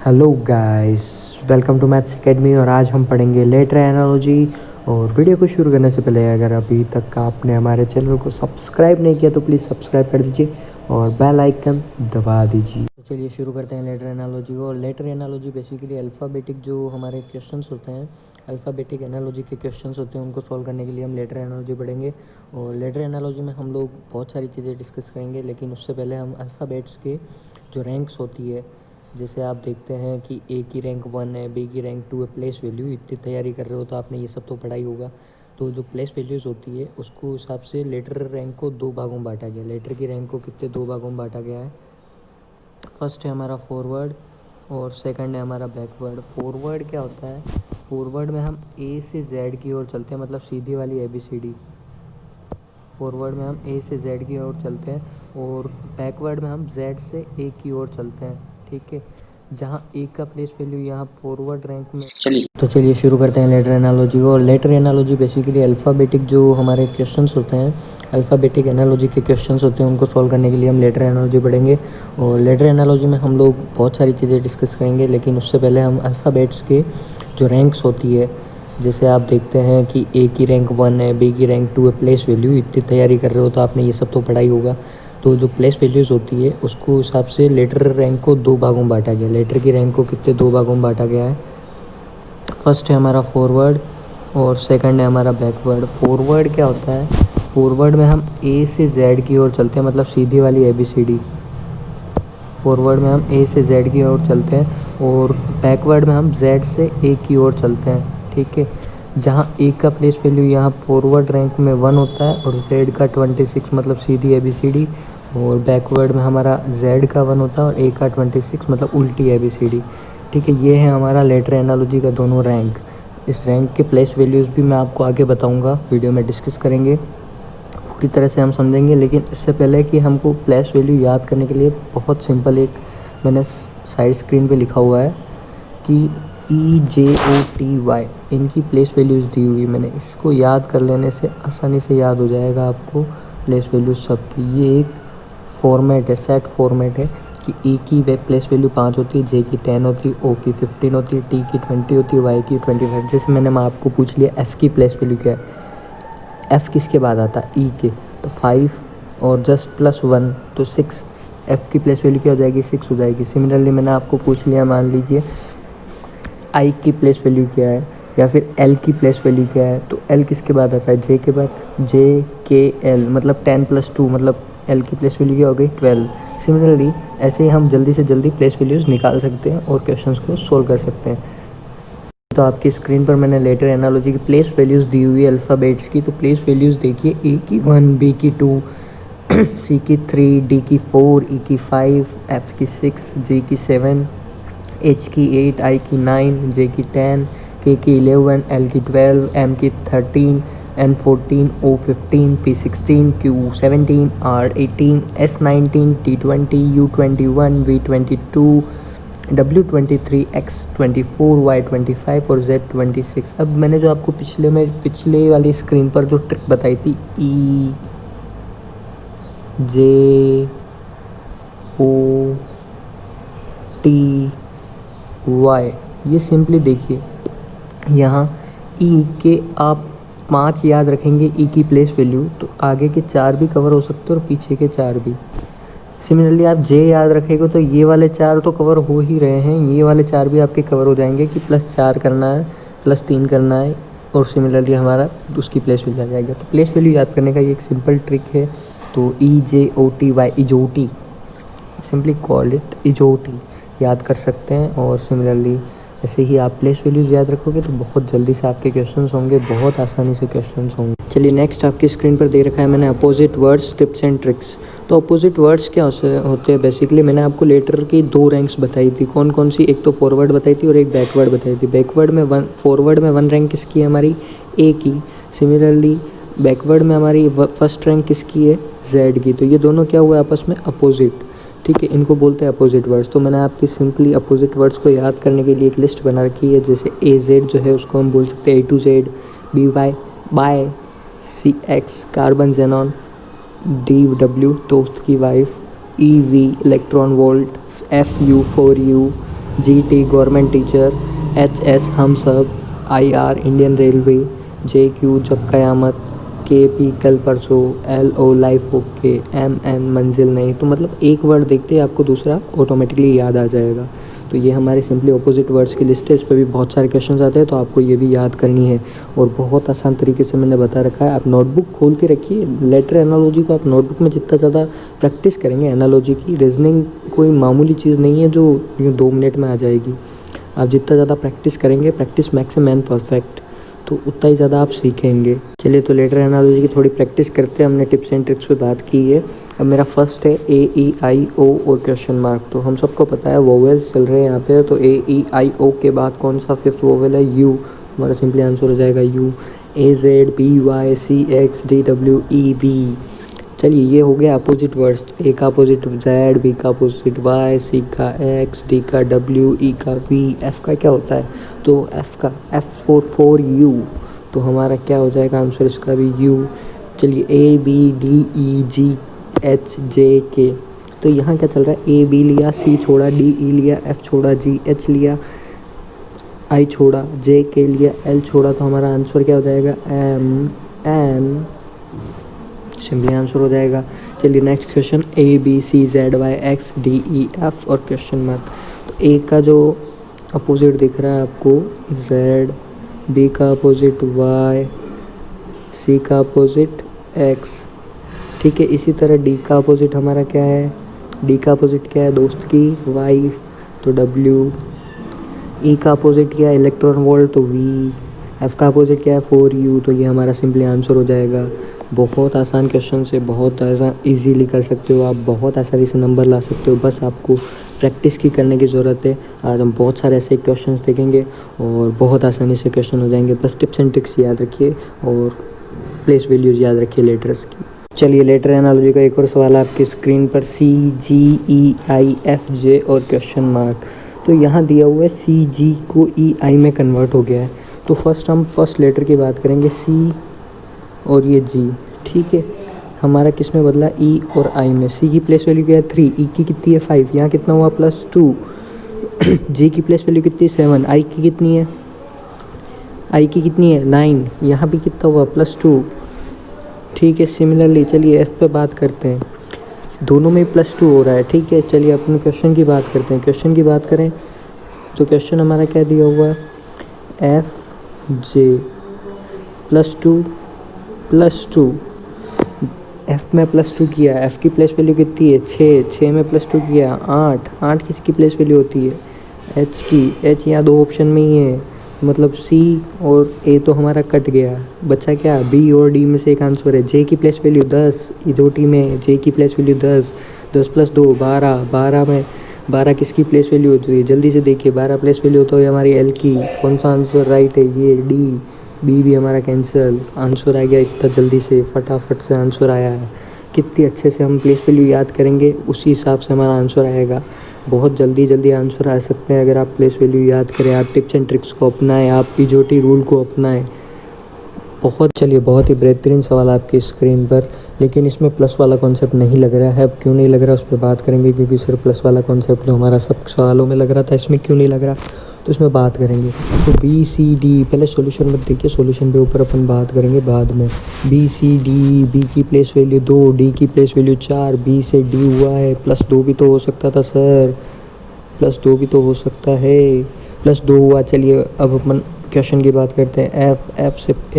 Hello guys, welcome to maths academy. और आज हम पढ़ेंगे लेटर एनालॉजी। और वीडियो को शुरू करने से पहले अगर अभी तक आपने हमारे चैनल को सब्सक्राइब नहीं किया तो प्लीज़ सब्सक्राइब कर दीजिए और बेल आइकन दबा दीजिए। तो चलिए शुरू करते हैं लेटर एनालॉजी को। और लेटर एनालॉजी बेसिकली अल्फ़ाबेटिक जो हमारे क्वेश्चंस होते हैं, अल्फ़ाबेटिक एनालॉजी के क्वेश्चंस होते हैं, उनको सॉल्व करने के लिए हम लेटर एनालॉजी पढ़ेंगे। और लेटर एनालॉजी में हम लोग बहुत सारी चीज़ें डिस्कस करेंगे, लेकिन उससे पहले हम अल्फ़ाबेट्स के जो रैंक्स होती है, जैसे आप देखते हैं कि ए की रैंक 1 है, बी की रैंक 2 है, प्लेस वैल्यू। इतनी तैयारी कर रहे हो तो आपने ये सब तो पढ़ा ही होगा। तो जो प्लेस वैल्यूज़ होती है उसको हिसाब से लेटर रैंक को दो भागों में बांटा गया। लेटर की रैंक को कितने दो भागों में बांटा गया है। फर्स्ट है हमारा फॉरवर्ड और सेकंड है हमारा बैकवर्ड। फॉरवर्ड क्या होता है? फॉरवर्ड में हम ए से जेड की ओर चलते हैं, मतलब सीधी वाली ABCD। फॉरवर्ड में हम ए से जेड की ओर चलते हैं और बैकवर्ड में हम जेड से ए की ओर चलते हैं। ठीक है, जहाँ ए का प्लेस वैल्यू यहाँ फॉरवर्ड रैंक में। चलिए शुरू करते हैं लेटर एनालॉजी को। और लेटर एनालॉजी बेसिकली अल्फ़ाबेटिक जो हमारे क्वेश्चंस होते हैं, अल्फ़ाबेटिक एनालॉजी के क्वेश्चंस होते हैं, उनको सॉल्व करने के लिए हम लेटर एनालॉजी पढ़ेंगे। और लेटर एनालॉजी में हम लोग बहुत सारी चीज़ें डिस्कस करेंगे, लेकिन उससे पहले हम अल्फ़ाबेट्स के जो रैंक्स होती है, जैसे आप देखते हैं कि ए की रैंक 1 है, बी की रैंक 2 है, प्लेस वैल्यू। इतनी तैयारी कर रहे हो तो आपने ये सब तो पढ़ा ही होगा। तो जो प्लेस वैल्यूज़ होती है उसको हिसाब से लेटर रैंक को दो भागों में बांटा गया। लेटर की रैंक को कितने दो भागों में बांटा गया है। फर्स्ट है हमारा फॉरवर्ड और सेकंड है हमारा बैकवर्ड। फॉरवर्ड क्या होता है? फॉरवर्ड में हम ए से जेड की ओर चलते हैं, मतलब सीधी वाली ABCD। फॉरवर्ड में हम ए से जेड की ओर चलते हैं और बैकवर्ड में हम जेड से ए की ओर चलते हैं। ठीक है, जहाँ ए का प्लेस वैल्यू यहाँ फॉरवर्ड रैंक में 1 होता है और जेड का 26, मतलब सीधी ABCD। और बैकवर्ड में हमारा जेड का 1 होता है और ए का 26, मतलब उल्टी ABCD। ठीक है, ये है हमारा लेटर एनालॉजी का दोनों रैंक। इस रैंक के प्लेस वैल्यूज़ भी मैं आपको आगे बताऊँगा, वीडियो में डिस्कस करेंगे, पूरी तरह से हम समझेंगे। लेकिन इससे पहले कि हमको प्लेस वैल्यू याद करने के लिए बहुत सिंपल एक मैंने साइड स्क्रीन पे लिखा हुआ है कि EJOTY, इनकी प्लेस वैल्यूज़ दी हुई मैंने। इसको याद कर लेने से आसानी से याद हो जाएगा आपको प्लेस वैल्यूज़ सबकी। ये एक फॉर्मेट है, सेट फॉर्मेट है कि E की प्लेस वैल्यू 5 होती है, J की 10 होती है, O की 15 होती है, T की 20 होती है, Y की 25। जैसे मैंने आपको पूछ लिया F की प्लेस वैल्यू क्या है। F किसके बाद आता है? E के। तो 5 और जस्ट +1 तो 6। F की प्लेस वैल्यू क्या हो जाएगी? 6 हो जाएगी। सिमिलरली मैंने आपको पूछ लिया, मान लीजिए I की प्लेस वैल्यू क्या है या फिर L की प्लेस वैल्यू क्या है। तो L किसके बाद आता है? J के बाद। JKL मतलब 10 + 2, मतलब L की प्लेस वैल्यू क्या हो गई? 12। सिमिलरली ऐसे ही हम जल्दी से जल्दी प्लेस वैल्यूज़ निकाल सकते हैं और क्वेश्चंस को सोल्व कर सकते हैं। तो आपकी स्क्रीन पर मैंने लेटर एनालॉजी की प्लेस वैल्यूज़ दी हुई है अल्फ़ाबेट्स की। तो प्लेस वैल्यूज़ देखिए, ए की 1, बी की 2, सी की 3, डी की 4, ई की 5, एफ की 6, जी की 7, एच की 8, आई की 9, जे की 10, के की 11, एल की 12, एम की 13, N 14, O 15, P 16, Q 17, R 18, S 19, T 20, U 21, V 22, W23, X24, Y25 और Z26। अब मैंने जो आपको पिछले वाली स्क्रीन पर जो ट्रिक बताई थी, EJOTY, ये सिंपली देखिए, यहाँ E के आप 5 याद रखेंगे E की प्लेस वैल्यू, तो आगे के 4 भी कवर हो सकते हैं और पीछे के 4 भी। सिमिलरली आप J याद रखेंगे तो ये वाले 4 तो कवर हो ही रहे हैं, ये वाले 4 भी आपके कवर हो जाएंगे कि +4 करना है, +3 करना है, और सिमिलरली हमारा उसकी प्लेस वैल्यू आ जाएगा। तो प्लेस वैल्यू याद करने का ये एक सिंपल ट्रिक है। तो EJOTY, इजोटी, सिंपली कॉल इट इजोटी, याद कर सकते हैं। और सिमिलरली ऐसे ही आप प्लेस वैल्यूज़ याद रखोगे तो बहुत जल्दी से आपके क्वेश्चंस होंगे, बहुत आसानी से क्वेश्चंस होंगे। चलिए नेक्स्ट आपकी स्क्रीन पर दे रखा है मैंने opposite words, tips and tricks. तो अपोजिट वर्ड्स क्या होते हैं? बेसिकली मैंने आपको लेटर की 2 रैंक्स बताई थी। कौन कौन सी? एक तो फॉरवर्ड बताई थी और एक बैकवर्ड बताई थी। फॉरवर्ड में 1 रैंक किसकी है? हमारी ए की। सिमिलरली बैकवर्ड में हमारी फर्स्ट रैंक किसकी है? जेड की। तो ये दोनों क्या हुआ आपस में? अपोजिट। ठीक है, इनको बोलते हैं अपोजिट वर्ड्स। तो मैंने आपकी सिंपली अपोजिट वर्ड्स को याद करने के लिए एक लिस्ट बना रखी है। जैसे AZ जो है उसको हम बोल सकते हैं A to Z, BY by, CX carbon xenon, DW दोस्त की wife, EV electron volt, FU for you, GT government teacher, HS हम सब, IR इंडियन रेलवे, JQ जब कयामत, KP कल परसों, LO लाइफ ओके, MN मंजिल नहीं। तो मतलब एक वर्ड देखते ही आपको दूसरा ऑटोमेटिकली याद आ जाएगा। तो ये हमारे सिंपली अपोजिट वर्ड्स की लिस्ट है। इस पर भी बहुत सारे क्वेश्चंस आते हैं, तो आपको ये भी याद करनी है और बहुत आसान तरीके से मैंने बता रखा है। आप नोटबुक खोल के रखिए। लेटर एनालॉजी को आप नोटबुक में जितना ज़्यादा प्रैक्टिस करेंगे, एनालॉजी की रीजनिंग कोई मामूली चीज़ नहीं है जो 2 मिनट में आ जाएगी। आप जितना ज़्यादा प्रैक्टिस करेंगे, practice makes a man perfect, तो उतना ही ज़्यादा आप सीखेंगे। चलिए तो लेटर एनालॉजी की थोड़ी प्रैक्टिस करते हैं। हमने टिप्स एंड ट्रिक्स पे बात की है। अब मेरा फर्स्ट है AEIO और क्वेश्चन मार्क। तो हम सबको पता है वोवेल्स चल रहे हैं यहाँ पे, तो AEIO के बाद कौन सा फिफ्थ वोवेल है? U। हमारा सिंपली आंसर हो जाएगा U। AZBYCXDWEB। चलिए ये हो गया अपोजिट वर्ड्स। A का अपोजिट Z, B का अपोजिट Y, C का X, D का W, E का V, F का क्या होता है? तो F का F for U। तो हमारा क्या हो जाएगा आंसर इसका भी U। चलिए ABDEGHJK। तो यहाँ क्या चल रहा है? A B लिया, C छोड़ा, D E लिया, F छोड़ा, G H लिया, I छोड़ा, J K लिया, L छोड़ा। तो हमारा आंसर क्या हो जाएगा? M N। सिंपली आंसर हो जाएगा। चलिए नेक्स्ट क्वेश्चन, ABCZYXDEF और क्वेश्चन मार्क। तो ए का जो अपोजिट दिख रहा है आपको Z, B का अपोजिट Y, C का अपोजिट X, ठीक है। इसी तरह D का अपोजिट हमारा क्या है? D का अपोजिट क्या है? दोस्त की वाइफ, तो W। E का अपोजिट क्या है? इलेक्ट्रॉन वोल्ट, तो V। F का अपोजिट क्या है? 4U। तो ये हमारा सिंपली आंसर हो जाएगा। बहुत आसान क्वेश्चन से बहुत आसान इजीली कर सकते हो आप, बहुत आसानी से नंबर ला सकते हो। बस आपको प्रैक्टिस की करने की ज़रूरत है। आज हम बहुत सारे ऐसे क्वेश्चंस देखेंगे और बहुत आसानी से क्वेश्चन हो जाएंगे। बस टिप्स एंड ट्रिक्स याद रखिए और प्लेस वैल्यूज याद रखिए लेटर्स की। चलिए लेटर एनालॉजी का एक और सवाल आपकी स्क्रीन पर, CGEIFJ और क्वेश्चन मार्क। तो यहाँ दिया हुआ है CG को EI में कन्वर्ट हो गया है। तो हम फर्स्ट लेटर की बात करेंगे, C और ये G, ठीक है। हमारा किस में बदला? E और I में। C की प्लेस वैल्यू क्या है? 3, E की कितनी है? 5, यहाँ कितना हुआ? +2। G की प्लेस वैल्यू कितनी? 7, I की कितनी है? 9, यहाँ भी कितना हुआ? +2, ठीक है। सिमिलरली चलिए F पे बात करते हैं, दोनों में +2 हो रहा है, ठीक है। चलिए अपने क्वेश्चन की बात करते हैं। क्वेश्चन की बात करें तो क्वेश्चन हमारा क्या दिया हुआ है? FJ +2 +2। F में +2 किया, F की प्लेस वैल्यू कितनी है? 6 में +2 किया 8 किसकी प्लेस वैल्यू होती है? H की। H यहाँ 2 ऑप्शन में ही है, मतलब C और A तो हमारा कट गया, बचा क्या? B और D में से एक आंसर है। J की प्लेस वैल्यू 10, ये 2 टीमें है, J की प्लेस वैल्यू 10 + 2 12 में 12 किसकी प्लेस वैल्यू होती है? जल्दी से देखिए, 12 प्लेस वैल्यू तो है हमारी L की। कौन सा आंसर राइट है? ये D। B भी हमारा कैंसिल। आंसर आ गया इतना जल्दी से, फटाफट से आंसर आया है। कितनी अच्छे से हम प्लेस वैल्यू याद करेंगे उसी हिसाब से हमारा आंसर आएगा। बहुत जल्दी आंसर आ सकते हैं अगर आप प्लेस वैल्यू याद करें, आप टिप्स एंड ट्रिक्स को अपनाएं, आप पिजोटी रूल को अपनाएं। बहुत ही बेहतरीन सवाल आपकी स्क्रीन पर, लेकिन इसमें प्लस वाला कॉन्सेप्ट नहीं लग रहा है। अब क्यों नहीं लग रहा उस पर बात करेंगे, क्योंकि सिर्फ प्लस वाला कॉन्सेप्ट जो हमारा सब सवालों में लग रहा था, इसमें क्यों नहीं लग रहा, तो इसमें बात करेंगे। तो BCD, पहले सॉल्यूशन मत देखिए, सॉल्यूशन के ऊपर अपन बात करेंगे बाद में। BCD, B की प्लेस वैल्यू 2, D की प्लेस वैल्यू 4, B से D हुआ है, +2 भी तो हो सकता था सर, +2 भी तो हो सकता है, +2 हुआ। चलिए अब अपन क्वेश्चन की बात करते हैं।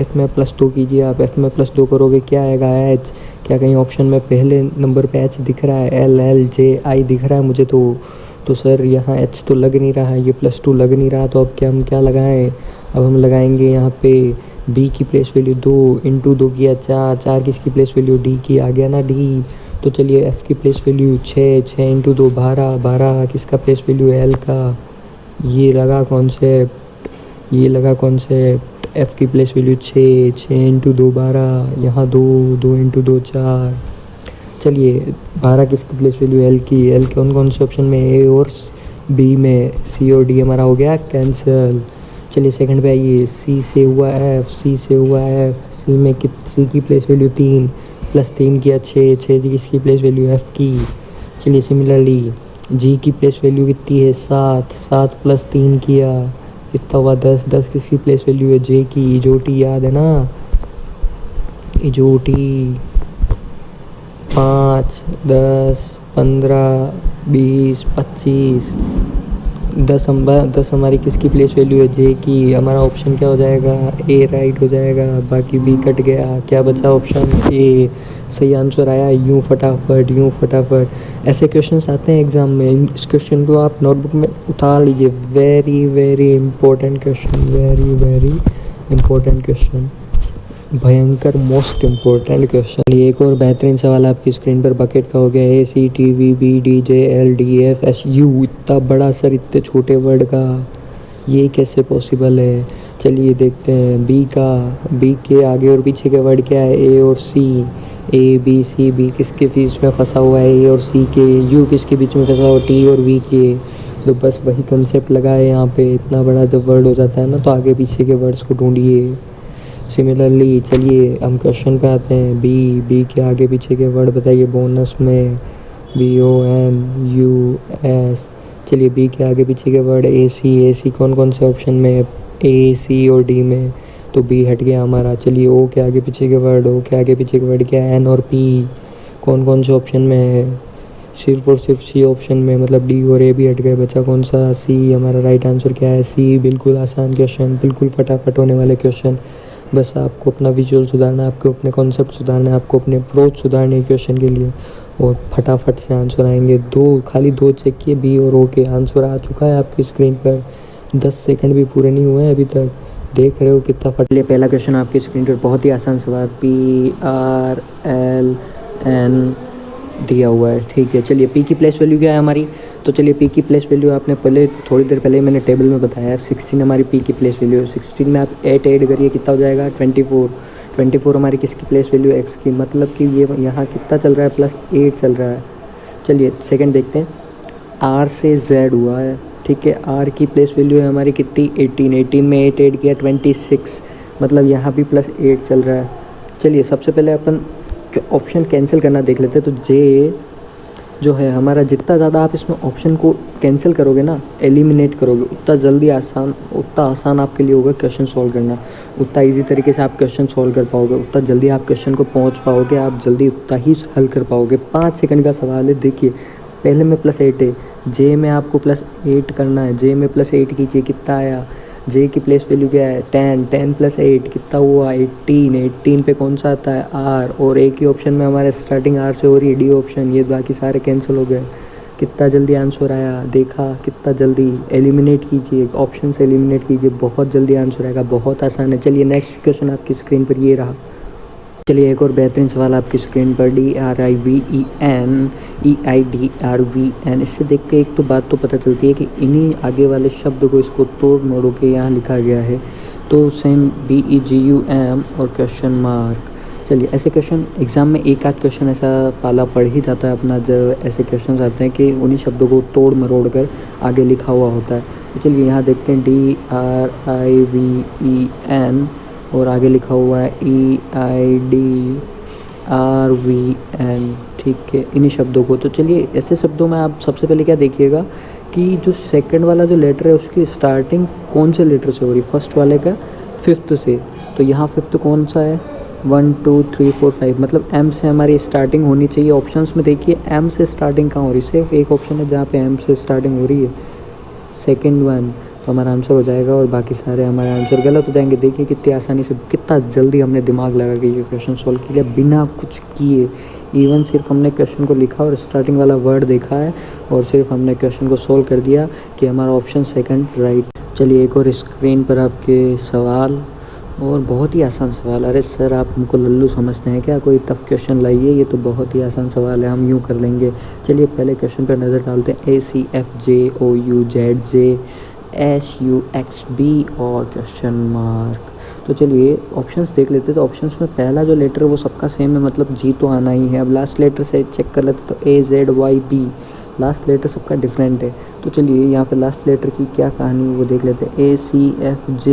F में +2 कीजिए आप, F में +2 करोगे क्या आएगा? H। क्या कहीं ऑप्शन में पहले नंबर पे H दिख रहा है? LLJI दिख रहा है मुझे तो सर यहाँ H तो लग नहीं रहा है, ये +2 लग नहीं रहा, तो अब हम क्या लगाएं? अब हम लगाएंगे यहाँ पे B की प्लेस वैल्यू 2 × 2 किया 4 किसकी प्लेस वैल्यू? D की। आ गया ना D। तो चलिए F की प्लेस वैल्यू 6 × 2 12 किसका प्लेस वैल्यू? L का। ये लगा कॉन्सेप्ट। F की प्लेस वैल्यू 6 × 2 12, यहाँ 2 × 2 4। चलिए 12 किसकी प्लेस वैल्यू? L की। L कौन से ऑप्शन में? A और B में। C और D हमारा हो गया कैंसिल। चलिए सेकंड पे आइए, C से हुआ F, C की प्लेस वैल्यू 3 +3 किया 6 किसकी प्लेस वैल्यू? F की। चलिए सिमिलरली जी की प्लेस वैल्यू कितनी है 7, 7 + 3 किया कितना हुआ 10, 10 किसकी प्लेस वैल्यू है जे की, इजोटी याद है ना, इजोटी 5, 10, 15, 20, 25, 10 हमारी किसकी प्लेस वैल्यू है जे की, हमारा ऑप्शन क्या हो जाएगा ए राइट हो जाएगा, बाकी बी कट गया, क्या बचा ऑप्शन ए, सही आंसर आया यूं फटाफट यूं फटाफट। ऐसे क्वेश्चंस आते हैं एग्जाम में, इस क्वेश्चन को आप नोटबुक में उतार लीजिए, very very important question, very very important question, भयंकर मोस्ट इम्पोर्टेंट क्वेश्चन। ये एक और बेहतरीन सवाल आपकी स्क्रीन पर बकेट का हो गया, A C T V B D J L D F S U, इतना बड़ा सर इतने छोटे वर्ड का, ये कैसे पॉसिबल है। चलिए देखते हैं बी का, बी के आगे और पीछे के वर्ड क्या है, ए और सी, ए बी सी, बी किसके बीच में फंसा हुआ है ए और सी के, यू किसके बीच में फंसा हुआ टी और वी के। तो बस वही कंसेप्ट लगा है यहाँ पे, इतना बड़ा जब वर्ड हो जाता है ना तो आगे पीछे के वर्ड्स को ढूंढिए। सिमिलरली चलिए हम क्वेश्चन पे आते हैं, बी, बी के आगे पीछे के वर्ड बताइए बोनस में, B O N U S. चलिए बी के आगे पीछे के वर्ड ए सी, ए सी कौन कौन से ऑप्शन में है, ए सी और डी में, तो बी हट गया हमारा। चलिए ओ के आगे पीछे के वर्ड, ओ के आगे पीछे के वर्ड क्या है, एन और पी कौन कौन से ऑप्शन में है, सिर्फ और सिर्फ सी ऑप्शन में, मतलब डी और ए भी हट गए, बचा कौन सा सी, हमारा राइट आंसर क्या है सी। बिल्कुल आसान क्वेश्चन, बिल्कुल फटाफट होने वाले क्वेश्चन, बस आपको अपना विजुअल सुधारना है, आपको अपने कॉन्सेप्ट सुधारना है, आपको अपने अप्रोच सुधारने क्वेश्चन के लिए, और फटाफट से आंसर आएंगे। खाली दो चेक किए, बी और ओ के आंसर आ चुका है आपकी स्क्रीन पर, 10 सेकंड भी पूरे नहीं हुए हैं अभी तक, देख रहे हो कितना फट लिया। पहला क्वेश्चन आपकी स्क्रीन पर बहुत ही आसान सवाल, पी आर एल एन दिया हुआ है, ठीक है। चलिए पी की प्लेस वैल्यू क्या है हमारी, तो चलिए पी की प्लेस वैल्यू आपने पहले थोड़ी देर पहले मैंने टेबल में बताया, 16 हमारी पी की प्लेस वैल्यू है। 16 में आप 8 ऐड करिए कितना हो जाएगा 24, 24 हमारी किसकी प्लेस वैल्यू है एक्स की, मतलब कि ये यहाँ कितना चल रहा है +8 चल रहा है। चलिए सेकंड देखते हैं, आर से जेड हुआ है, ठीक है, आर की प्लेस वैल्यू है हमारी कितनी 18, 18 में 8 ऐड किया 26, मतलब यहाँ भी +8 चल रहा है। चलिए सबसे पहले अपन ऑप्शन कैंसिल करना देख लेते हैं, तो जे जो है हमारा, जितना ज़्यादा आप इसमें ऑप्शन को कैंसिल करोगे ना, एलिमिनेट करोगे, उतना आसान आपके लिए होगा क्वेश्चन सॉल्व करना, उतना इजी तरीके से आप क्वेश्चन सॉल्व कर पाओगे, उतना जल्दी आप क्वेश्चन को पहुंच पाओगे, आप जल्दी उतना ही हल कर पाओगे। 5 सेकंड का सवाल है, देखिए पहले में +8 है, जे में आपको +8 करना है, जे में +8 कीजिए कितना आया, जे की प्लेस वैल्यू क्या है 10, 10 + 8 कितना हुआ 18, 18 पे कौन सा आता है आर, और एक ही ऑप्शन में हमारे स्टार्टिंग आर से हो रही है डी ऑप्शन, ये बाकी सारे कैंसिल हो गए। कितना जल्दी आंसर आया, देखा कितना जल्दी, एलिमिनेट कीजिए, ऑप्शन से एलिमिनेट कीजिए, बहुत जल्दी आंसर आएगा, बहुत आसान है। चलिए नेक्स्ट क्वेश्चन आपकी स्क्रीन पर ये रहा। चलिए एक और बेहतरीन सवाल आपकी स्क्रीन पर, DRIVEN, इससे देख के एक तो बात तो पता चलती है कि इन्हीं आगे वाले शब्द को इसको तोड़ मरोड़ के यहाँ लिखा गया है, तो सेम BEGUM और क्वेश्चन मार्क। चलिए ऐसे क्वेश्चन एग्ज़ाम में एक आध क्वेश्चन ऐसा पाला पड़ ही जाता है अपना, जब ऐसे क्वेश्चन आते हैं कि उन्हीं शब्दों को तोड़ मरोड़ कर आगे लिखा हुआ होता है। तो चलिए यहाँ देखते हैं DRIVEN और आगे लिखा हुआ है EIDRVN, ठीक है, इन्हीं शब्दों को। तो चलिए ऐसे शब्दों में आप सबसे पहले क्या देखिएगा कि जो सेकंड वाला जो लेटर है उसकी स्टार्टिंग कौन से लेटर से हो रही है, फर्स्ट वाले का 5th से, तो यहाँ 5th कौन सा है 1 2 3 4 5, मतलब M से हमारी स्टार्टिंग होनी चाहिए। ऑप्शंस में देखिए M से स्टार्टिंग कहाँ हो रही है, सिर्फ एक ऑप्शन है जहाँ पे M से स्टार्टिंग हो रही है, सेकेंड वन, तो हमारा आंसर हो जाएगा, और बाकी सारे हमारे आंसर गलत हो जाएंगे। देखिए कितनी आसानी से, कितना जल्दी हमने दिमाग लगा के ये क्वेश्चन सॉल्व किया बिना कुछ किए, इवन सिर्फ हमने क्वेश्चन को लिखा और स्टार्टिंग वाला वर्ड देखा है और सिर्फ हमने क्वेश्चन को सॉल्व कर दिया कि हमारा ऑप्शन सेकंड राइट। चलिए एक और स्क्रीन पर आपके सवाल, और बहुत ही आसान सवाल। अरे सर आप हमको लल्लू समझते हैं क्या, कोई टफ़ क्वेश्चन लाइए, ये तो बहुत ही आसान सवाल है, हम यूँ कर लेंगे। चलिए पहले क्वेश्चन पर नज़र डालते हैं, ACFJOUZSUXB और क्वेश्चन मार्क। तो चलिए ऑप्शंस देख लेते हैं, तो ऑप्शंस में पहला जो लेटर है वो सबका सेम है, मतलब जी तो आना ही है। अब लास्ट लेटर से चेक कर लेते तो AZYB, लास्ट लेटर सबका डिफरेंट है। तो चलिए यहाँ पे लास्ट लेटर की क्या कहानी है वो देख लेते हैं, ACFJOUZJ,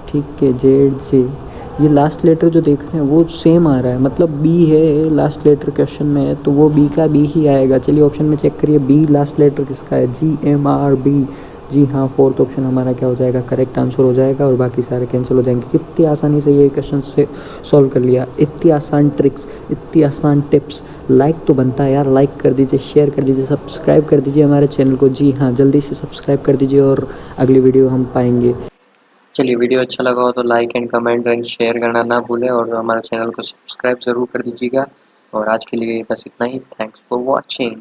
ठीक है, ZJ। ये लास्ट लेटर जो देख रहे हैं वो सेम आ रहा है, मतलब बी है लास्ट लेटर क्वेश्चन में, तो वो बी का बी ही आएगा। चलिए ऑप्शन में चेक करिए, बी लास्ट लेटर किसका है, GMRB। जी हाँ, फोर्थ ऑप्शन हमारा क्या हो जाएगा, करेक्ट आंसर हो जाएगा और बाकी सारे कैंसिल हो जाएंगे। कितनी आसानी से ये क्वेश्चन से सॉल्व कर लिया, इतनी आसान ट्रिक्स, इतनी आसान टिप्स। लाइक तो बनता है यार, लाइक कर दीजिए, शेयर कर दीजिए, सब्सक्राइब कर दीजिए हमारे चैनल को। जी हाँ, जल्दी से सब्सक्राइब कर दीजिए और अगली वीडियो हम पाएंगे। चलिए वीडियो अच्छा लगा हो तो like and comment and share करना ना भूलें और हमारे चैनल को सब्सक्राइब ज़रूर कर दीजिएगा। और आज के लिए बस इतना ही। Thanks for watching.